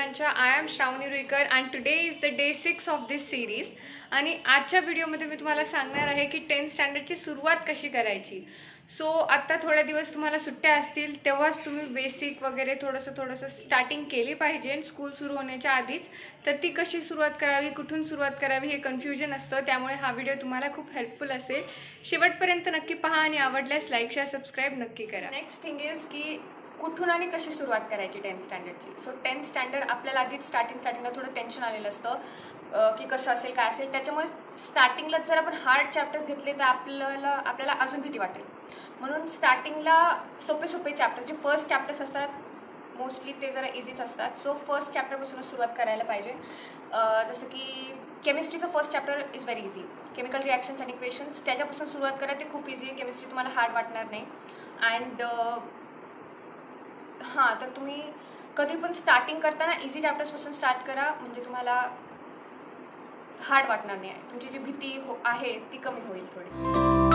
सगळ्यांच्या. I am Shravani Ruikar and today is the day 6 of this series. आणि आजच्या व्हिडिओमध्ये मी तुम्हाला सांगणार आहे की 10th स्टँडर्डची सुरुवात कशी करायची. सो आत्ता थोड्या दिवस तुम्हाला सुट्ट्या असतील तेव्हाच तुम्ही बेसिक वगैरे थोडंसं स्टार्टिंग केली पाहिजे स्कूल सुरू होण्याच्या आधीच. तर ती कशी सुरुवात करावी, कुठून सुरुवात करावी हे कन्फ्युजन असतं. त्यामुळे हा व्हिडिओ तुम्हाला खूप हेल्पफुल असेल. शेवटपर्यंत नक्की पहा आणि आवडल्यास लाईक शेअर सबस्क्राईब नक्की करा. नेक्स्ट थिंग इज की कुठून आणि कशी सुरुवात करायची 10th स्टँडर्डची. सो 10th स्टँडर्ड आपल्याला आधीच स्टार्टिंगला थोडं टेन्शन आलेलं असतं की कसं असेल काय असेल. त्याच्यामुळे स्टार्टिंगला जर आपण हार्ड चॅप्टर्स घेतले तर आपल्याला अजून भीती वाटेल. म्हणून स्टार्टिंगला सोपे चॅप्टर्स जे फर्स्ट चॅप्टर्स असतात मोस्टली ते जरा इझीच असतात. सो फर्स्ट चॅप्टरपासूनच सुरुवात करायला पाहिजे. जसं की केमिस्ट्रीचं first chapter is very easy. Chemical reactions and equations त्याच्यापासून सुरुवात करा. ते खूप इझी आहे. केमिस्ट्री तुम्हाला हार्ड वाटणार नाही. अँड हां, तर तुम्ही कधी पण स्टार्टिंग करताना इझी चॅप्टर्सपासून स्टार्ट करा. म्हणजे तुम्हाला हार्ड वाटणार नाही. तुमची जी भीती आहे ती कमी होईल थोडी.